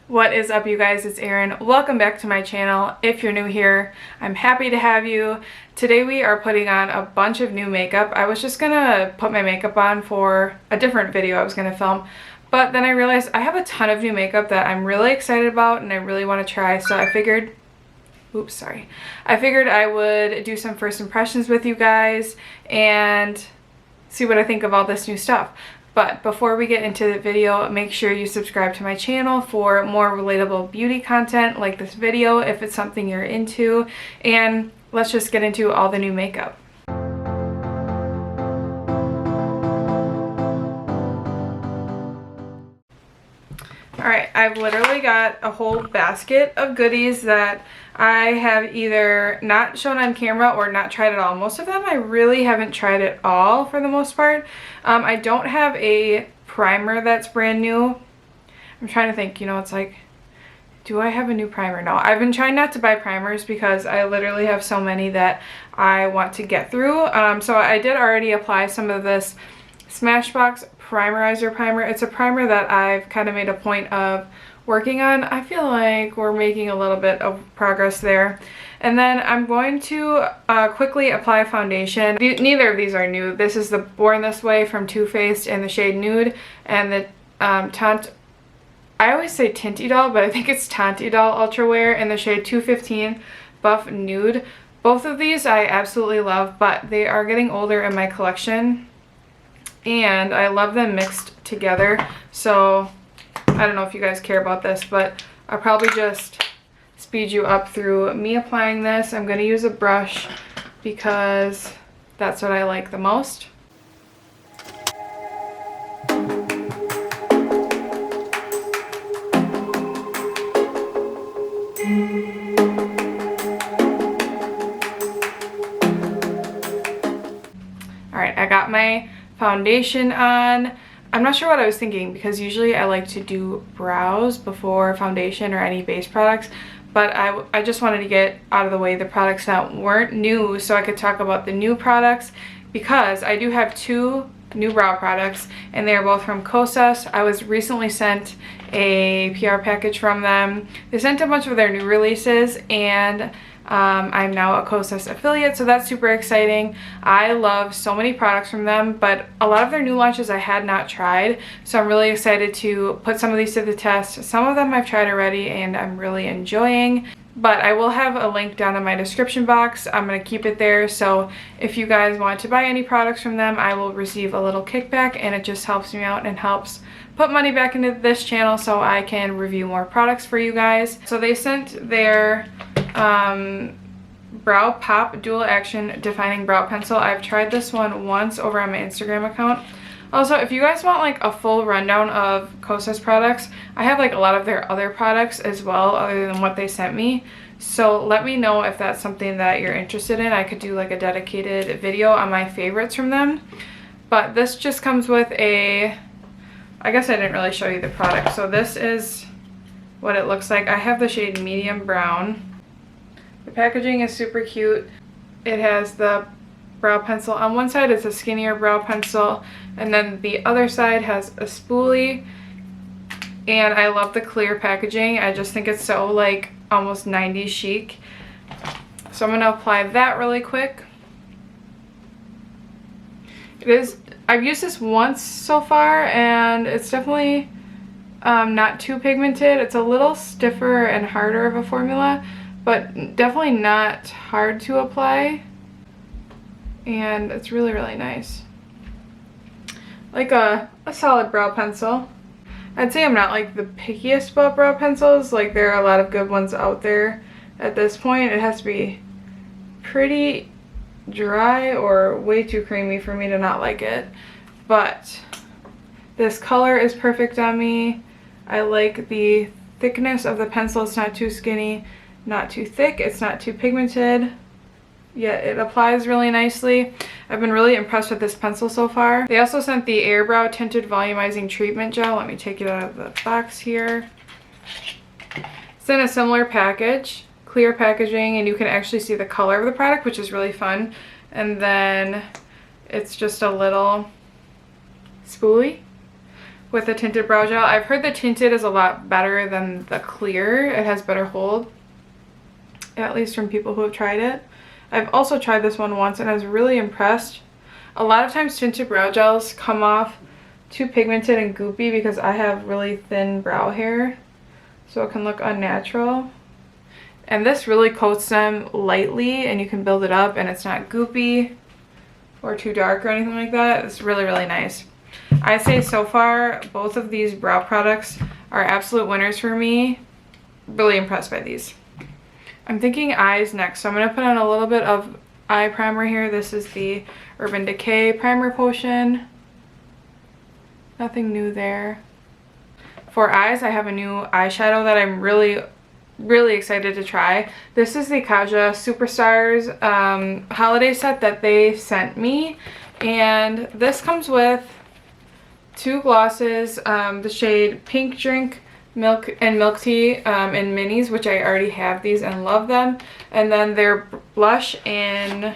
What is up, you guys? It's Erin. Welcome back to my channel. If you're new here, I'm happy to have you. Today we are putting on a bunch of new makeup. I was just gonna put my makeup on for a different video I was gonna film, but then I realized I have a ton of new makeup that I'm really excited about and I really want to try, so I figured I would do some first impressions with you guys and see what I think of all this new stuff. But before we get into the video, make sure you subscribe to my channel for more relatable beauty content like this video if it's something you're into. And let's just get into all the new makeup. Alright, I've literally got a whole basket of goodies that I have either not shown on camera or not tried at all. Most of them I really haven't tried at all for the most part. I don't have a primer that's brand new. I'm trying to think, it's like, do I have a new primer? No, I've been trying not to buy primers because I literally have so many that I want to get through. So I did already apply some of this Smashbox Primerizer primer. It's a primer that I've kind of made a point of working on. I feel like we're making a little bit of progress there. And then I'm going to quickly apply foundation. Neither of these are new. This is the Born This Way from Too Faced in the shade Nude, and the I always say Tinty Doll, but I think it's Tanty Doll Ultra Wear in the shade 215 Buff Nude. Both of these I absolutely love, but they are getting older in my collection and I love them mixed together. So I don't know if you guys care about this, but I'll probably just speed you up through me applying this. I'm going to use a brush because that's what I like the most. Alright, I got my foundation on. I'm not sure what I was thinking because usually I like to do brows before foundation or any base products, but I just wanted to get out of the way the products that weren't new so I could talk about the new products, because I do have two new brow products and they are both from Kosas. I was recently sent a PR package from them. They sent a bunch of their new releases and I'm now a Kosas affiliate, so that's super exciting. I love so many products from them, but a lot of their new launches I had not tried, so I'm really excited to put some of these to the test. Some of them I've tried already and I'm really enjoying, but I will have a link down in my description box. I'm going to keep it there, so if you guys want to buy any products from them, I will receive a little kickback, and it just helps me out and helps put money back into this channel so I can review more products for you guys. So they sent their Brow Pop Dual Action Defining Brow Pencil. I've tried this one once over on my Instagram account. Also, if you guys want like a full rundown of Kosas products, I have like a lot of their other products as well other than what they sent me. So let me know if that's something that you're interested in. I could do like a dedicated video on my favorites from them. But this just comes with a, I guess I didn't really show you the product. So this is what it looks like. I have the shade Medium Brown. The packaging is super cute. It has the brow pencil. On one side it's a skinnier brow pencil, and then the other side has a spoolie. And I love the clear packaging. I just think it's so like almost 90s chic. So I'm going to apply that really quick. I've used this once so far and it's definitely not too pigmented. It's a little stiffer and harder of a formula, but definitely not hard to apply, and it's really, really nice. Like a solid brow pencil. I'd say I'm not like the pickiest about brow pencils. Like, there are a lot of good ones out there at this point. It has to be pretty dry or way too creamy for me to not like it, but this color is perfect on me. I like the thickness of the pencil. It's not too skinny, not too thick, it's not too pigmented, yet it applies really nicely. I've been really impressed with this pencil so far. They also sent the Air Brow Tinted Volumizing Treatment Gel. Let me take it out of the box here. It's in a similar package, clear packaging, and you can actually see the color of the product, which is really fun. And then it's just a little spoolie with the tinted brow gel. I've heard the tinted is a lot better than the clear. It has better hold, at least from people who have tried it. I've also tried this one once and I was really impressed. A lot of times tinted brow gels come off too pigmented and goopy because I have really thin brow hair, so it can look unnatural. And this really coats them lightly and you can build it up and it's not goopy or too dark or anything like that. It's really, really nice. I say so far, both of these brow products are absolute winners for me. Really impressed by these. I'm thinking eyes next, so I'm going to put on a little bit of eye primer here. This is the Urban Decay Primer Potion. Nothing new there. For eyes, I have a new eyeshadow that I'm really excited to try. This is the Kaja Superstars holiday set that they sent me. And this comes with 2 glosses, the shade Pink Drink Milk and Milk Tea in minis, which I already have these and love them. And then their blush in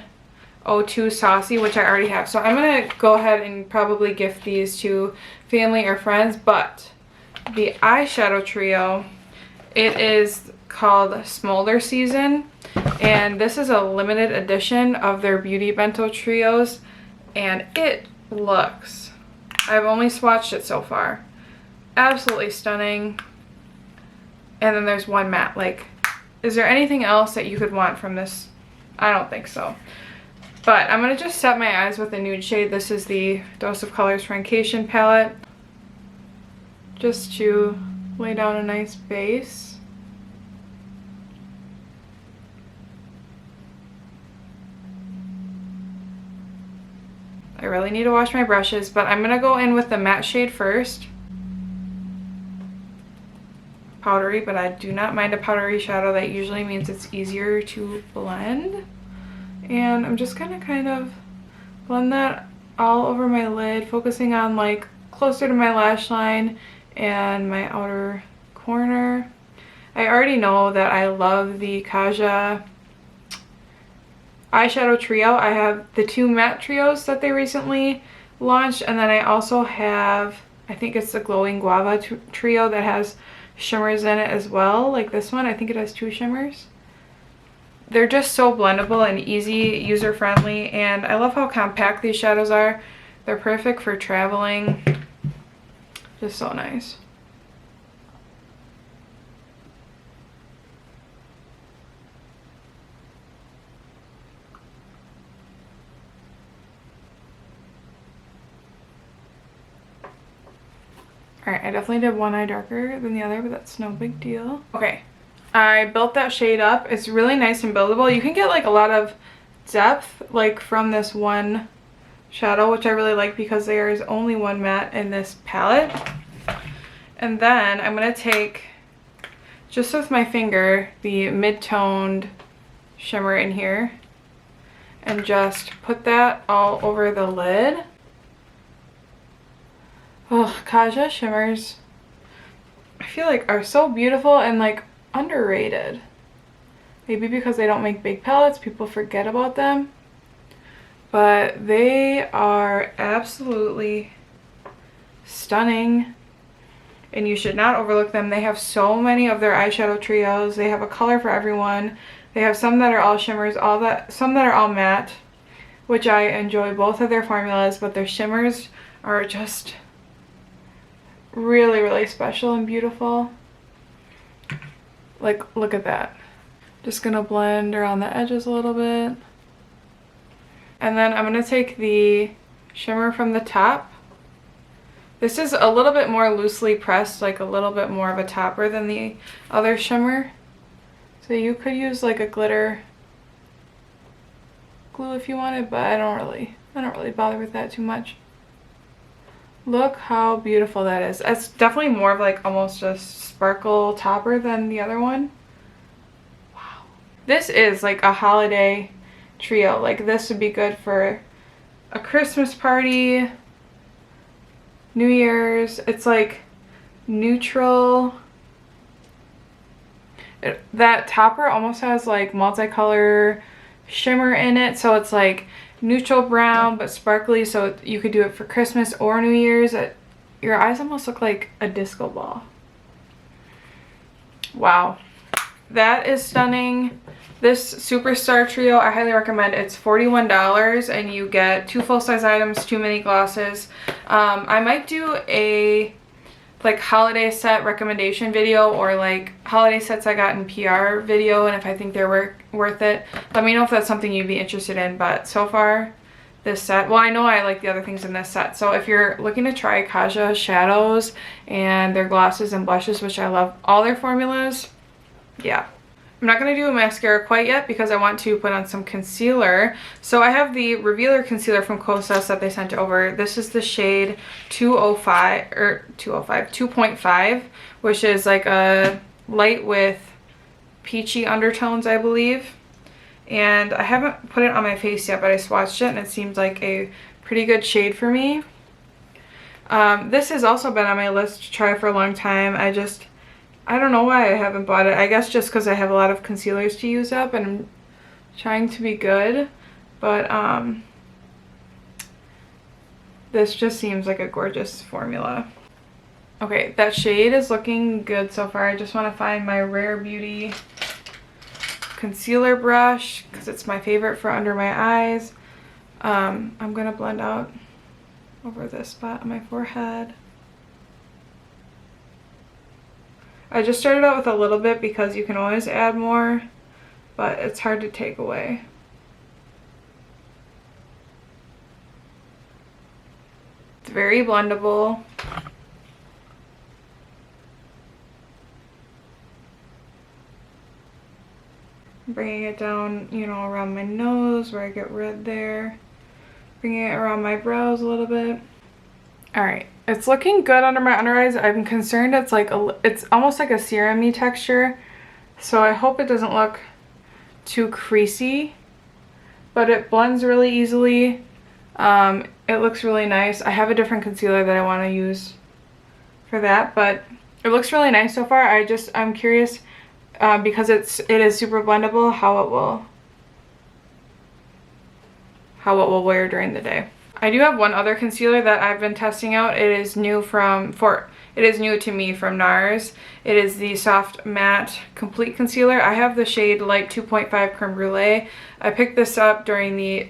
02 Saucy, which I already have. So I'm going to go ahead and probably gift these to family or friends. But the eyeshadow trio, it is called Smolder Season. And this is a limited edition of their Beauty Bento trios. And it looks... I've only swatched it so far. Absolutely stunning. And then there's one matte. Like, is there anything else that you could want from this? I don't think so. But I'm going to just set my eyes with a nude shade. This is the Dose of Colors Francation palette. Just to lay down a nice base. I really need to wash my brushes, but I'm going to go in with the matte shade first. Powdery, but I do not mind a powdery shadow. That usually means it's easier to blend. And I'm just going to kind of blend that all over my lid, focusing on like closer to my lash line and my outer corner. I already know that I love the Kaja eyeshadow trio. I have the 2 matte trios that they recently launched, and then I also have, I think it's the Glowing Guava trio that has shimmers in it as well, like this one. I think it has 2 shimmers. They're just so blendable and easy, user-friendly, and I love how compact these shadows are. They're perfect for traveling. Just so nice. Alright, I definitely did one eye darker than the other, but that's no big deal. Okay, I built that shade up. It's really nice and buildable. You can get like a lot of depth like from this one shadow, which I really like because there is only one matte in this palette. And then I'm going to take, just with my finger, the mid-toned shimmer in here and just put that all over the lid. Oh, Kaja shimmers, I feel like are so beautiful and like underrated. Maybe because they don't make big palettes, people forget about them. But they are absolutely stunning and you should not overlook them. They have so many of their eyeshadow trios. They have a color for everyone. They have some that are all shimmers, some that are all matte, which I enjoy both of their formulas, but their shimmers are just really special and beautiful. Like, look at that. Just gonna blend around the edges a little bit. And then I'm gonna take the shimmer from the top. This is a little bit more loosely pressed, like a little bit more of a topper than the other shimmer. So you could use like a glitter glue if you wanted, but I don't really bother with that too much. Look how beautiful that is. It's definitely more of like almost a sparkle topper than the other one. Wow. This is like a holiday trio. Like this would be good for a Christmas party, New Year's. It's like neutral. That topper almost has like multicolor shimmer in it, so it's like neutral brown but sparkly, so you could do it for Christmas or New Year's. your eyes almost look like a disco ball. Wow, that is stunning. This Superstar Trio, I highly recommend. It's $41 and you get 2 full-size items, 2 mini glosses. I might do a like holiday set recommendation video, or like holiday sets I got in PR video, and if I think they're worth it, let me know if that's something you'd be interested in. But so far, this set, well, I know I like the other things in this set, so if you're looking to try Kaja shadows and their glosses and blushes, which I love all their formulas, yeah. I'm not going to do a mascara quite yet because I want to put on some concealer. So I have the Revealer Concealer from Kosas that they sent over. This is the shade 2.5, which is like a light with peachy undertones, I believe. And I haven't put it on my face yet, but I swatched it and it seems like a pretty good shade for me. This has also been on my list to try for a long time. I don't know why I haven't bought it. I guess just because I have a lot of concealers to use up and I'm trying to be good. But this just seems like a gorgeous formula. Okay, that shade is looking good so far. I just want to find my Rare Beauty concealer brush because it's my favorite for under my eyes. I'm going to blend out over this spot on my forehead. I just started out with a little bit because you can always add more, but it's hard to take away. It's very blendable. Bringing it down, you know, around my nose where I get red there. Bringing it around my brows a little bit. Alright, it's looking good under my under eyes. I'm concerned it's like it's almost like a serum-y texture, so I hope it doesn't look too creasy, but it blends really easily. It looks really nice. I have a different concealer that I want to use for that, but it looks really nice so far. I'm curious because it is super blendable how it will wear during the day. I do have one other concealer that I've been testing out. It is new to me from NARS. It is the Soft Matte Complete Concealer. I have the shade Light 2.5 Creme Brulee. I picked this up during the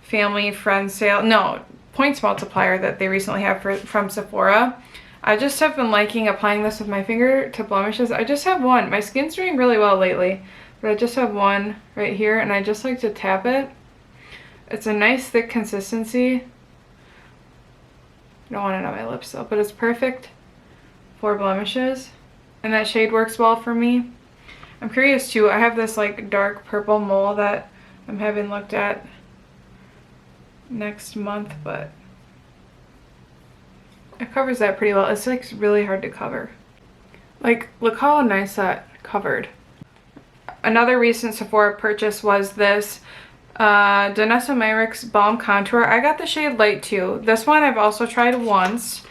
family friend sale, no, points multiplier that they recently have from Sephora. I just have been liking applying this with my finger to blemishes. I just have one. My skin's doing really well lately, but I just have one right here and I just like to tap it. It's a nice thick consistency. I don't want it on my lips though, but it's perfect for blemishes. And that shade works well for me. I'm curious too, I have this like dark purple mole that I'm having looked at next month, but it covers that pretty well. It's like really hard to cover. Like, look how nice that covered. Another recent Sephora purchase was this Danessa Myricks Balm Contour. I got the shade Light 2. This one I've also tried once,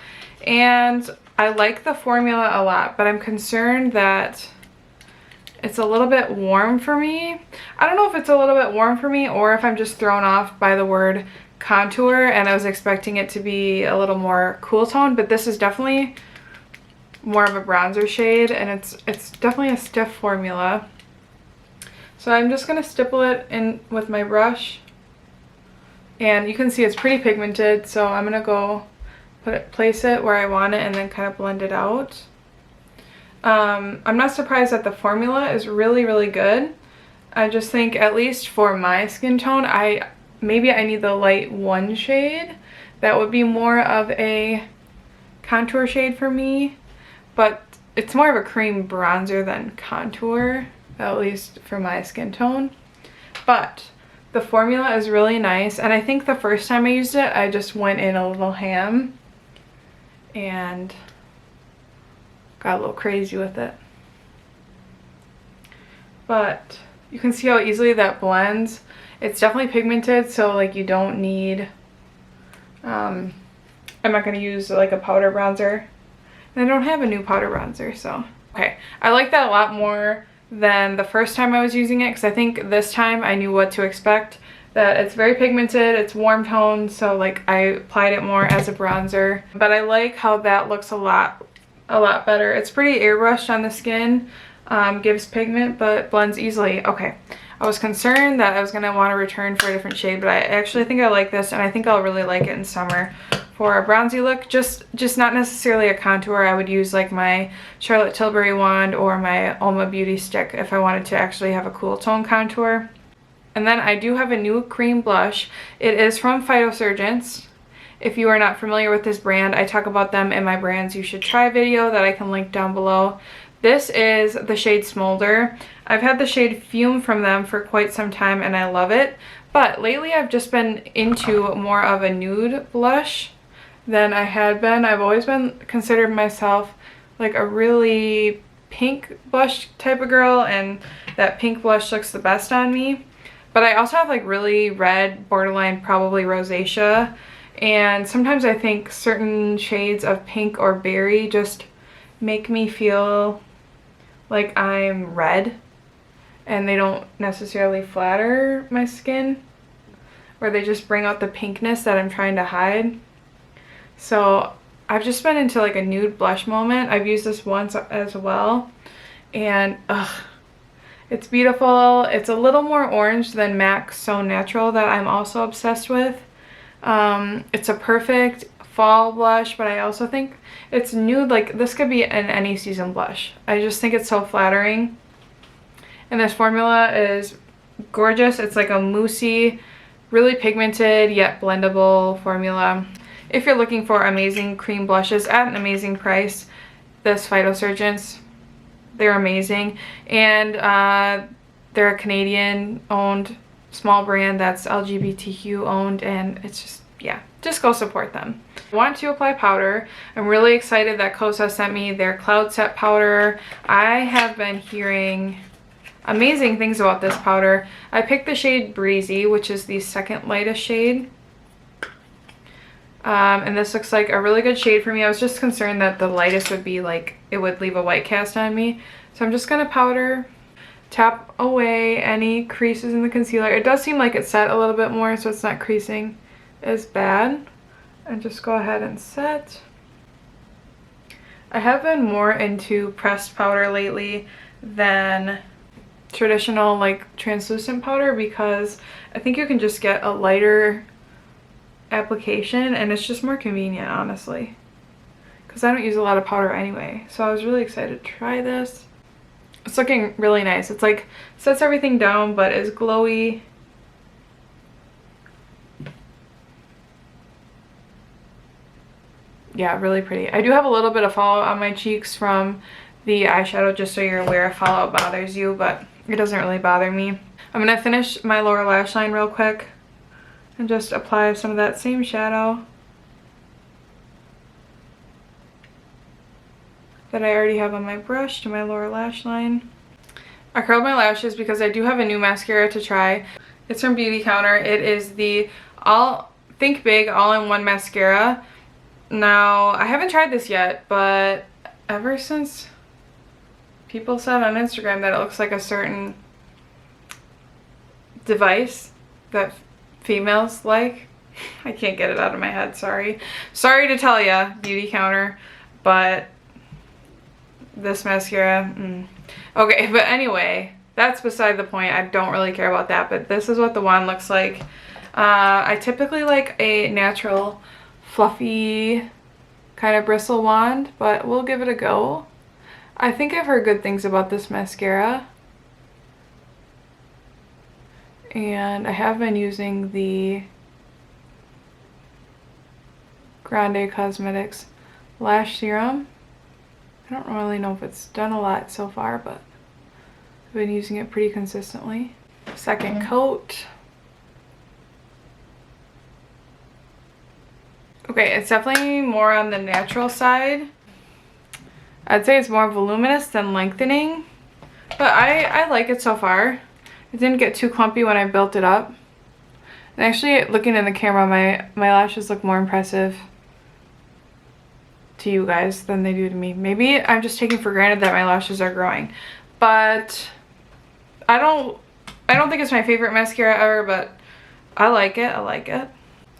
and I like the formula a lot, but I'm concerned that it's a little bit warm for me. I don't know if it's a little bit warm for me or if I'm just thrown off by the word contour and I was expecting it to be a little more cool tone, but this is definitely more of a bronzer shade and it's definitely a stiff formula. So I'm just going to stipple it in with my brush, and you can see it's pretty pigmented, so I'm going to go place it where I want it and then kind of blend it out. I'm not surprised that the formula is really, really good. I just think, at least for my skin tone, maybe I need the Light 1 shade. That would be more of a contour shade for me, but it's more of a cream bronzer than contour, at least for my skin tone. But the formula is really nice, and I think the first time I used it, I just went in a little ham and got a little crazy with it. But you can see how easily that blends. It's definitely pigmented, so like you don't need, I'm not going to use like a powder bronzer. And I don't have a new powder bronzer, so. Okay, I like that a lot more than the first time I was using it, because I think this time I knew what to expect that it's very pigmented, it's warm toned, so like I applied it more as a bronzer. But I like how that looks a lot better. It's pretty airbrushed on the skin, gives pigment, but blends easily. Okay, I was concerned that I was gonna want to return for a different shade, but I actually think I like this, and I think I'll really like it in summer for a bronzy look. Just not necessarily a contour. I would use like my Charlotte Tilbury wand or my Oma Beauty stick if I wanted to actually have a cool tone contour. And then I do have a new cream blush. It is from Phytosurgence. If you are not familiar with this brand, I talk about them in my brands you should try video that I can link down below. This is the shade Smolder. I've had the shade Fume from them for quite some time and I love it. But lately I've just been into more of a nude blush than I had been. I've always been considered myself like a really pink blush type of girl, and that pink blush looks the best on me. But I also have like really red, borderline probably rosacea, and sometimes I think certain shades of pink or berry just make me feel like I'm red, and they don't necessarily flatter my skin, or they just bring out the pinkness that I'm trying to hide. So I've just been into like a nude blush moment. I've used this once as well, and it's beautiful. It's a little more orange than MAC's So Natural that I'm also obsessed with. It's a perfect fall blush, but I also think it's nude. Like this could be an any season blush. I just think it's so flattering. And this formula is gorgeous. It's like a moussey, really pigmented yet blendable formula. If you're looking for amazing cream blushes at an amazing price, this Phytosurgence, they're amazing. And they're a Canadian owned small brand that's LGBTQ owned, and it's just, yeah, just go support them. I want to apply powder. I'm really excited that Kosas sent me their Cloud Set powder. I have been hearing amazing things about this powder. I picked the shade Breezy, which is the second lightest shade. And this looks like a really good shade for me. I was just concerned that the lightest would be like, it would leave a white cast on me. So I'm just gonna powder, tap away any creases in the concealer. It does seem like it set a little bit more, so it's not creasing as bad. And just go ahead and set. I have been more into pressed powder lately than traditional like translucent powder, because I think you can just get a lighter application and it's just more convenient, honestly, because I don't use a lot of powder anyway. So I was really excited to try this. It's looking really nice. It's like sets everything down but is glowy. Yeah, really pretty. I do have a little bit of fallout on my cheeks from the eyeshadow, just so you're aware if fallout bothers you, but it doesn't really bother me. I'm gonna finish my lower lash line real quick and just apply some of that same shadow that I already have on my brush to my lower lash line. I curled my lashes because I do have a new mascara to try. It's from Beauty Counter. It is the Think Big All-in-One Mascara. Now, I haven't tried this yet, but ever since people said on Instagram that it looks like a certain device that females like, I can't get it out of my head, sorry. Sorry to tell ya, Beauty Counter, but this mascara, Okay, but anyway, that's beside the point. I don't really care about that, but this is what the wand looks like. I typically like a natural, fluffy kind of bristle wand, but we'll give it a go. I think I've heard good things about this mascara. And I have been using the Grande Cosmetics Lash Serum. I don't really know if it's done a lot so far, but I've been using it pretty consistently. Second coat. Okay, it's definitely more on the natural side. I'd say it's more voluminous than lengthening, but I like it so far. It didn't get too clumpy when I built it up. And actually, looking in the camera, my lashes look more impressive to you guys than they do to me. Maybe I'm just taking for granted that my lashes are growing, but I don't think it's my favorite mascara ever, but I like it. I like it.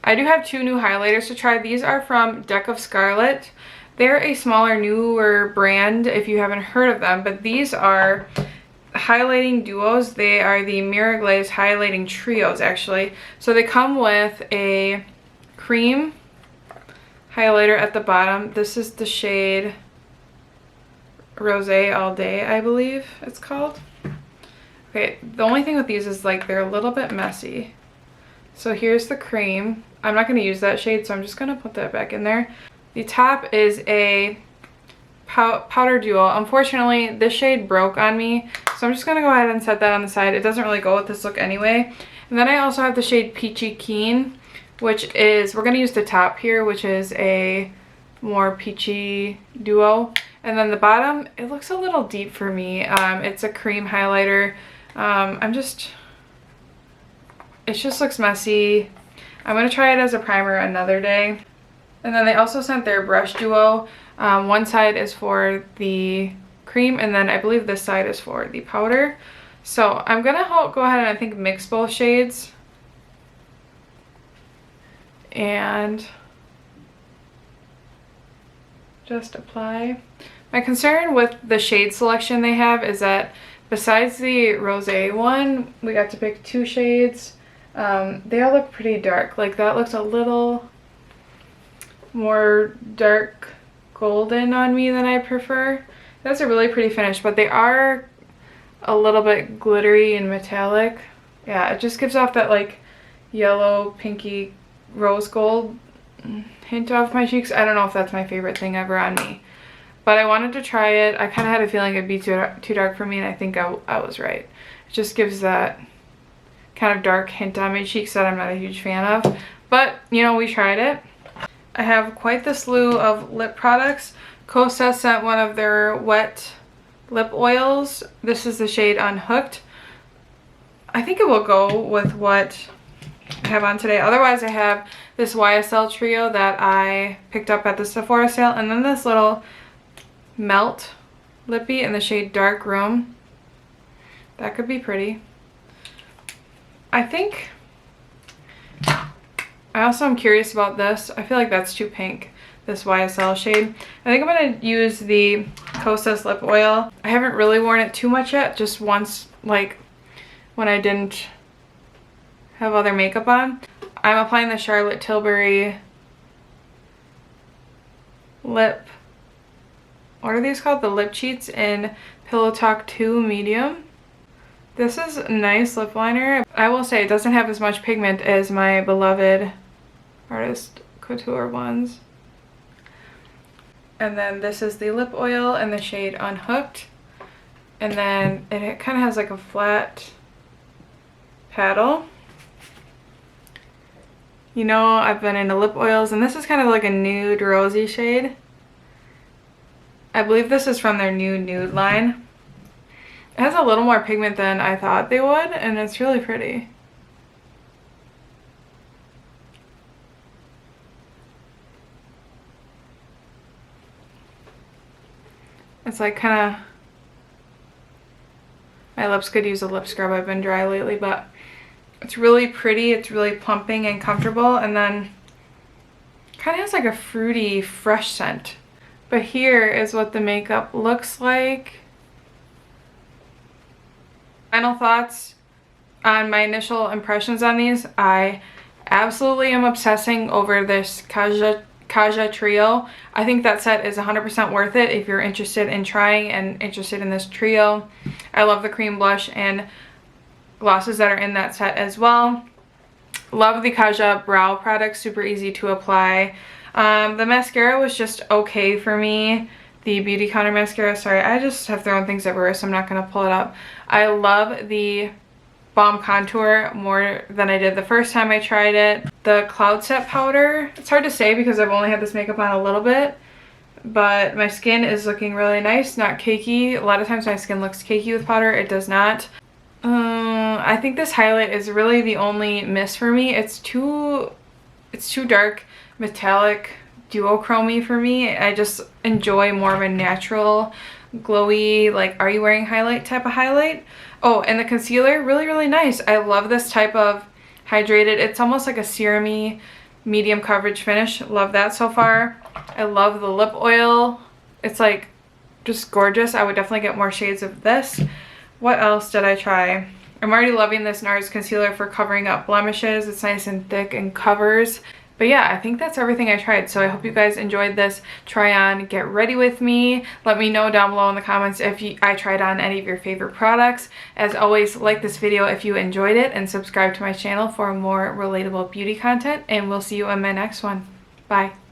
I do have 2 new highlighters to try. These are from Deck of Scarlet. They're a smaller, newer brand if you haven't heard of them, but these are highlighting duos. They are the Myricks highlighting trios actually. So they come with a cream highlighter at the bottom. This is the shade Rosé All Day, I believe it's called. Okay, the only thing with these is like they're a little bit messy. So here's the cream. I'm not going to use that shade, so I'm just going to put that back in there. The top is a powder duo. Unfortunately, this shade broke on me, so I'm just going to go ahead and set that on the side. It doesn't really go with this look anyway. And then I also have the shade Peachy Keen, which is, we're going to use the top here, which is a more peachy duo. And then the bottom, it looks a little deep for me. It's a cream highlighter. It just looks messy. I'm going to try it as a primer another day. And then they also sent their brush duo. One side is for the cream, and then I believe this side is for the powder. So I'm going to go ahead and I think mix both shades. And just apply. My concern with the shade selection they have is that besides the rosé one, we got to pick 2 shades. They all look pretty dark. Like that looks a little more dark golden on me than I prefer. That's a really pretty finish, but they are a little bit glittery and metallic. Yeah, it just gives off that like yellow, pinky, rose gold hint off my cheeks. I don't know if that's my favorite thing ever on me, but I wanted to try it. I kind of had a feeling it'd be too dark for me, and I think I was right. It just gives that kind of dark hint on my cheeks that I'm not a huge fan of, but you know, we tried it. I have quite the slew of lip products. Kosas sent one of their wet lip oils. This is the shade Unhooked. I think it will go with what I have on today. Otherwise, I have this YSL trio that I picked up at the Sephora sale, and then this little Melt lippy in the shade Dark Room. That could be pretty. I also am curious about this. I feel like that's too pink, this YSL shade. I think I'm going to use the Kosas lip oil. I haven't really worn it too much yet, just once, like when I didn't have other makeup on. I'm applying the Charlotte Tilbury lip, what are these called? The lip cheats in Pillow Talk 2 medium. This is a nice lip liner. I will say it doesn't have as much pigment as my beloved Artist Couture ones. And then this is the lip oil in the shade Unhooked. And then it kind of has like a flat paddle. You know, I've been into lip oils, and this is kind of like a nude rosy shade. I believe this is from their new nude line. It has a little more pigment than I thought they would, and it's really pretty. It's like kind of, my lips could use a lip scrub. I've been dry lately, but it's really pretty. It's really plumping and comfortable, and then kind of has like a fruity, fresh scent. But here is what the makeup looks like. Final thoughts on my initial impressions on these. I absolutely am obsessing over this Kaja trio. I think that set is 100% worth it if you're interested in trying and interested in this trio. I love the cream blush and glosses that are in that set as well. Love the Kaja Brow product, super easy to apply. The mascara was just okay for me. The Beauty Counter mascara, sorry, I just have thrown things everywhere, so I'm not going to pull it up. I love the Balm contour more than I did the first time I tried it. The Cloud Set powder, it's hard to say because I've only had this makeup on a little bit, but my skin is looking really nice, not cakey. A lot of times my skin looks cakey with powder, it does not. I think this highlight is really the only miss for me. It's too dark, metallic, duochromy for me. I just enjoy more of a natural, glowy, like, are you wearing highlight type of highlight. Oh, and the concealer, really, really nice. I love this type of hydrated. It's almost like a serum-y medium coverage finish. Love that so far. I love the lip oil. It's like just gorgeous. I would definitely get more shades of this. What else did I try? I'm already loving this NARS concealer for covering up blemishes. It's nice and thick and covers. But yeah, I think that's everything I tried. So I hope you guys enjoyed this try on get ready with me. Let me know down below in the comments if I tried on any of your favorite products. As always, like this video if you enjoyed it and subscribe to my channel for more relatable beauty content. And we'll see you in my next one. Bye.